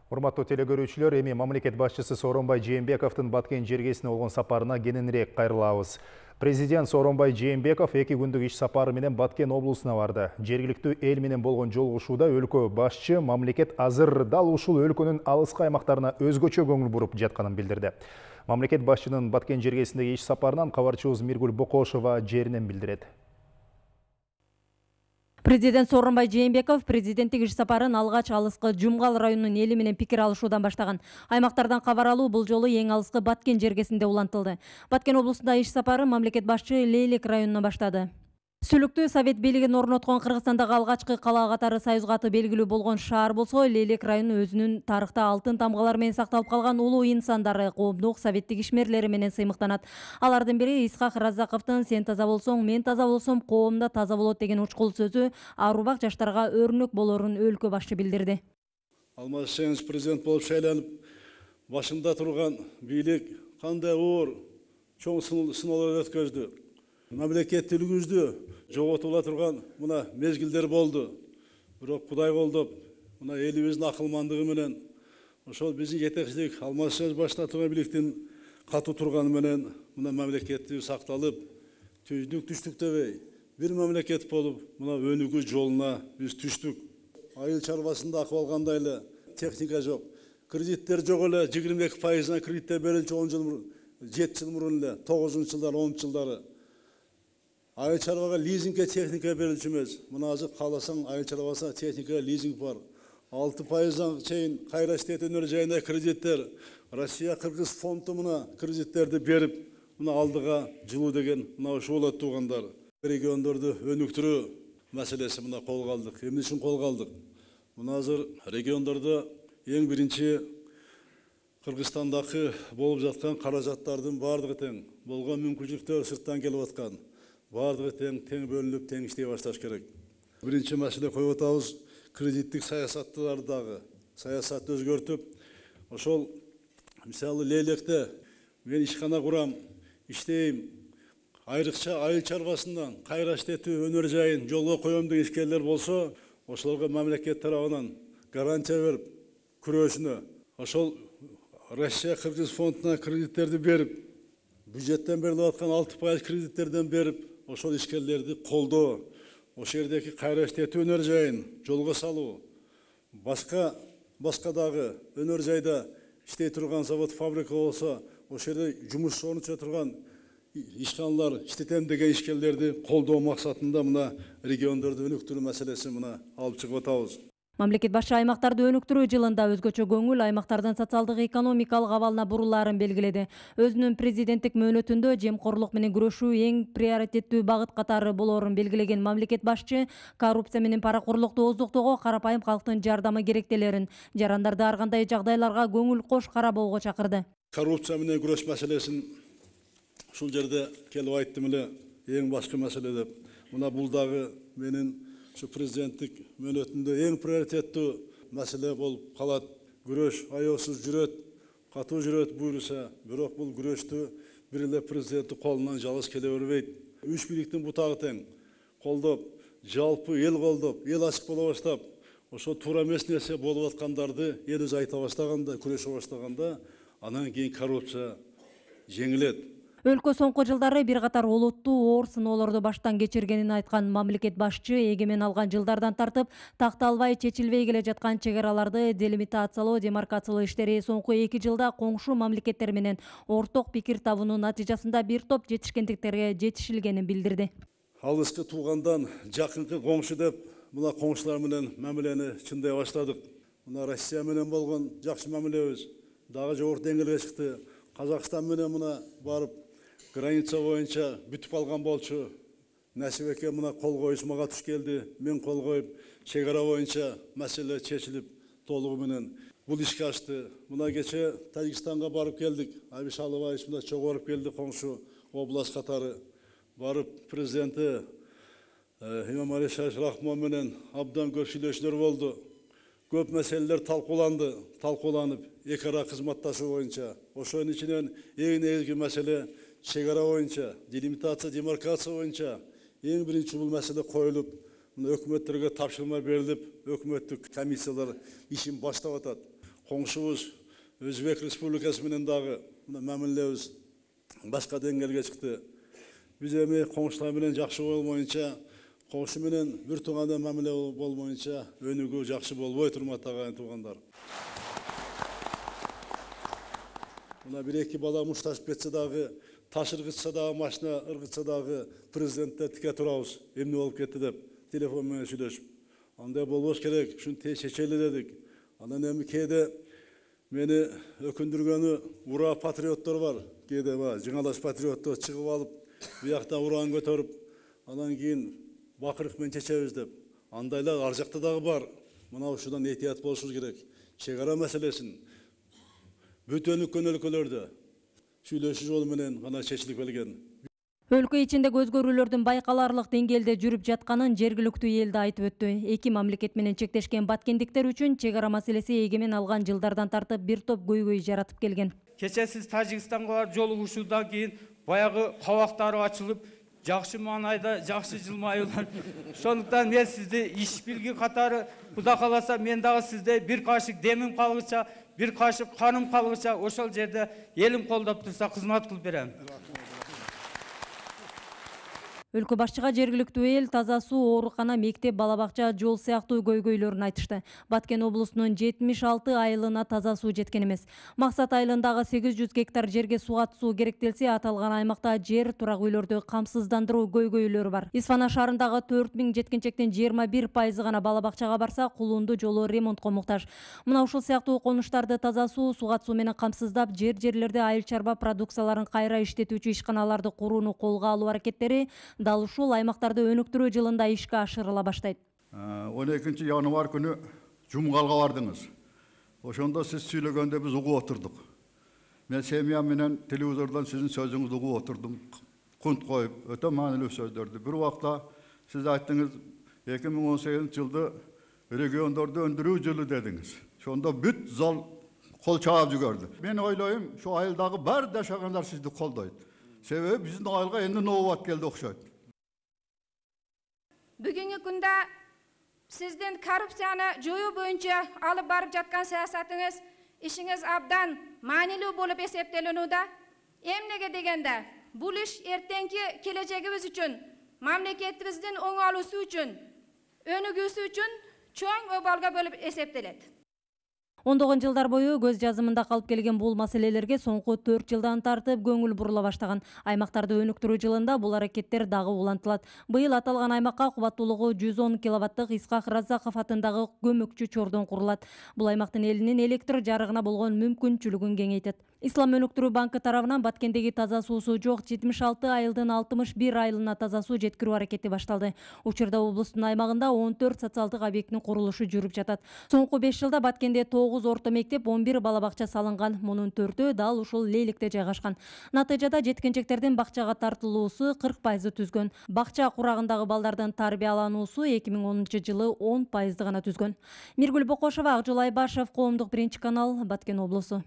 Урматтуу телекөрүүчүлөр, эми мамлекет башчысы Сооронбай Жээнбековдун Баткен жергесине болгон сапарына кененирээк кайрылабыз. Президент Сооронбай Жээнбеков 2 күндүк иш сапары менен Баткен облусуна барды. Жергиликтүү эл менен болгон жолугушууда өлкө башчы мамлекет азыр дал ушул өлкөнүн алыскы аймактарына өзгөчө көңүл буруп жатканын билдирди. Мамлекет башчынын Баткен жергесиндеги иш сапарынан кабарчыбыз Миргүл Бокошова жеринен билдирет. Президент Сооронбай Жээнбеков президенттик иш сапарын алгач алыскы Жумгал районунун эли менен пикир алышуудан баштаган. Аймактардан кабар алуу бул жолу эң алыскы Баткен жергесинде улантылды. Баткен облусунда иш сапары мамлекет башчы Лейлек районунан баштады. Сүлүктүү совет бийлигин орноткон Кыргызстандагы алгачкы кала катары союзга аты белгилүү болгон шаар болсо, Лейлек району өзүнүн тарыхта алтын тамгалар менен сакталып калган улуу инсандары, коомдук советтик ишмерлери менен сыймыктанат. Алардын бири Исхак Разаковдун "Сен таза болсоң, мен таза болсом, коом да таза болот" деген учкул сөзү арубак жаштарга өрнөк болорун өлкө башчы билдирди. Алмаз Шеңиз президент болуп шайланып, башында турган бийлик кандай оор чоң сыноолор өткөздү. Мамлекеттүүлүгүбүздү жоготула турган мына мезгилдер болду. Бирок Кудай колдоп, мына элибиздин акылмандыгы менен ошол биздин жетекчилик Алмаз Шеңиз башта турган бийликтин катуу турганы менен мына мамлекеттүүлүк сакталып, түштүк дебей, бир мамлекет болуп, мына өнүгүү жолуна биз түштүк. Айыл чарбасында акыбал кандай эле, техника жок. Кредиттер жок эле, 22% кредиттер берилчү 10 жыл мурун, 7 жыл мурун эле, 9-жылдары, 10-жылдары. Айыл чарбага лизингке техника берилчү эмес. Мына азыр кааласаң айыл чарбасына техника лизинг бар. 6%дан чейин кайра иштетүү өнөр жайына кредиттер. Россия Кыргыз фонду мына кредиттерди берип, мына алдыга жылуу деген мына ушул болот туугандар. Региондорду өнүктүрүү маселеси мына колго алдык. Эмне үчүн колго алдык? Мына азыр региондордо эң биринчи Кыргызстандагы болуп жаткан каражаттардын бардыгы тең, болгон мүмкүнчүлүктөр сырттан келип аткан. Бардыгы тең бөлүнүп, тең иштей башташ керек. Биринчи маселе коюп атабыз, кредиттик саясаттардагы саясатты өзгөртүп, ошол мисалы Лейлекте мен ишкана курам, иштейм, айрыкча айыл чарбасынан кайра иштетүү өнөр жайын жолго коем деген ишкерлер болсо, ошолорго мамлекет тарабынан гарантия берип, күрөшүнө, ошол Россия Кыргыз фондуна кредиттерди берип, бюджеттен берилип аткан 6% кредиттерден берип, ошол ишкерлерди колдоо, ошол жердеги кайра иштетүү өнөр жайын жолго салуу, башка дагы өнөр жайда иштей турган завод, фабрика болсо, ошол жерде жумуш орнотуп турган ишканалар, иштетем деген ишкерлерди колдоо максатында мына региондорду өнүктүрүү маселесин мына алып чыгып атабыз. Мамлекет башчы аймактарды өнүктүрүү жылында өзгөчө көңүл аймактардын социалдык экономикалык абалына бурулаарын белгиледи. Өзүнүн президенттик мөөнөтүндө жемкорлук менен күрөшүү эң приоритеттүү багыт катары болорун белгилеген мамлекет башчы коррупция менен паракорлукту ооздуктоого карапайым калктын жардамы керектелерин, жарандарды ар кандай жагдайларга көңүл кош карабоого чакырды. Коррупция менен күрөш маселесин ушул жерде келип айттым эле, эң башкы маселе деп. Мына бул дагы менин президенттик мөөнөтүндө эң приоритеттүү маселе болуп калат. Күрөш аеосуз жүрөт, катуу жүрөт буюрса, бирок бул күрөштү бир эле президенттин колунан жалгыз келе бербейт. Үч бийликтин бутагы тең колдоп, жалпы эл колдоп, эл ачык боло баштап, ошо туура эмес нерсе болуп аткандарды эл өзү айта баштаганда, күрөшө баштаганда, анан кийин коррупция жеңилет. Өлкө соңку жылдары бир катар олуттуу оор сыноолорду баштан кечиргенин айткан мамлекет башчы эгемен алган жылдардан тартып такталбай, чечилбей келе жаткан чек араларды делимитациялоо, демаркациялоо иштери соңку 2 жылда коңшу мамлекеттер менен орток пикир табуунун натыйжасында бир топ жетишкендиктерге жетишилгенин билдирди. Алыскы туугандан жакынкы коңшу деп, мына коңшулар менен мамилени чындай баштадык. Мына Россия менен болгон жакшы мамилебиз дагы жогору деңгээлге чыкты. Казакстан менен мына барып граница боюнча бүтүп калган болчу. Насип эке мына кол коюш мага туш келди. Мен кол коюп, чек ара боюнча маселе чечилип толугу менен бул ишке ашты. Мына кече Тажикстанга барып келдик. Абиш Алыбаевич мына чогоруп келди коңшу область катары. Барып президенти Имамали Рахмон менен абдан көп сүйлөшүүлөр болду. Көп маселелер талкууланып, эки ара кызматташуу боюнча. Ошонун ичинен эң негизги маселе чек ара боюнча, делимитация, демаркация боюнча эң биринчи бул маселе коюлуп, өкмөттөргө тапшырма берилип, өкмөттүк комиссиялар ишин баштап атат. коңшубуз Өзбек Республикасы менен дагы мамилебиз башка деңгээлге чыкты. Биз эми коңшулар менен жакшы болмоюнча, коңшу менен бир тууганда мамиле болмоюнча өнүгүү жакшы болбой турмат агайын туугандар. Мына бир-эки бала мушташып кетсе дагы, таш ыргытса дагы, машина ыргытса дагы президентте тике турабыз. Эмне болуп кетти деп телефон менен сүйлөшүп. Андай болбош керек, ушуну тез чечели дедик. Анан эми кээде мени өкүндүргөнү ура патриоттор бар. Кээде жыңалаш патриоттор чыгып алып, бияктан ураан көтөрүп, анан кийин бакырык менен чечебиз деп. Андайлар ар жакта дагы бар. Мына ушудан этият болушубуз керек. Чек ара маселесин бүт өнүккөн өлкөлөрдө сүйлөшүү жолу менен гана чечилип келген. Өлкө ичиндеги өзгөрүүлөрдүн байкаларлык деңгээлде жүрүп жатканын жергиликтүү эл да айтып өттү. Эки мамлекет менен чектешкен баткендиктер үчүн чек ара маселеси эгемен алган жылдардан тартып бир топ көйгөй жаратып келген. Кече сиз Тажикстанга барып жолугушуудан кийин баягы кабактары ачылып, жакшы маанайда жакшы жылмаюулар. Ошондуктан мен сизди иш билги катары Куда кааласа мен дагы сизде бир кашык демим калгыча, бир кашык каным калгыча ошол жерде элим колдоп турса кызмат кылып берем. Өлкө башчыга жергиликтүү эл таза суу, оорукана, мектеп, бала-бакча, жол сыяктуу көйгөйлөрүн айтышты. Баткен облусунун 76 айылына таза суу жеткен эмес. Максат айылындагы 800 гектар жерге суу атуу керектелсе, аталган аймакта жер, турак үйлөрдү камсыздандыруу көйгөйлөрү бар. Исфана шаарындагы 4000 жеткинчектин 21% гана бала-бакчага барса, Кулунду жолу ремонтко муктаж. Мына ушул сыяктуу конуштарды таза суу, сугат суу менен камсыздап, жерлерде айыл чарба продукцияларын кайра иштетүүчү ишканаларды курууну колго алуу аракеттери дал ушул аймактарды өнүктүрүү жылында ишке ашырыла баштайт. 12 январь күнү Жумгалга бардыңыз. Ошондо сиз сүйлөгөндө биз угуп отурдук. Мен семьям менен телевизордон сиздин сөзүңүздү угуп отурдум. Кунт коюп, өтө маанилүү сөздөрдү. Бир убакта сиз айттыңыз, 2018 жылды региондорду өндүрүү жылы дедиңиз. Ошондо бүт зал кол чаап жүгөрдү. Мен ойлойм, şu айылдагы бар жашагандар сизди колдойт. Себеби биздин айылга энди нобат келди окшойт. Бүгүнкү күндө сиздин коррупцияны жоюу боюнча алып барып жаткан саясатыңыз, ишиңиз абдан маанилүү болуп эсептелинүүдө. Эмнеге дегенде, бул иш эртеңки келечегибиз үчүн, мамлекетибиздин оңалуусу үчүн, өнүгүүсү үчүн чоң обалга болуп эсептелет. Ондогон жылдар бою көз жазымында калып келген бул маселелерге соңку 4 жылдан тартып көңүл бурула баштаган. Аймактарды өнүктүрүү жылында бул аракеттер дагы улантылат. Быйыл аталган аймакка кубаттуулугу 110 киловаттык Исхак Раззаков атындагы көмөкчү чордон курулат. Бул аймактын элинин электр жарыгына болгон мүмкүнчүлүгүн кеңейтет. Ислам өнүктүрүү банкы тарабынан Баткендеги таза суусу жок 76 айылдын 61 айылына таза суу жеткирүү аракети башталды. Учурда облустун аймагында 14 социалдык объекттин курулушу жүрүп жатат. Соңку 5 жылда Баткенде 9 орто мектеп, 11 бала-бакча салынган. Мунун 4-өө дал ушул Лейликте жайгашкан. Натыйжада жеткинчектердин бакчага тартылуусу 40% түзгөн. Бакча курагындагы балдардын тарбиялануусу 2010 жылы 10% гана түзгөн. Миргүл Бокошова, Акжол Айбашев, Коомдук биринчи канал, Баткен облусу.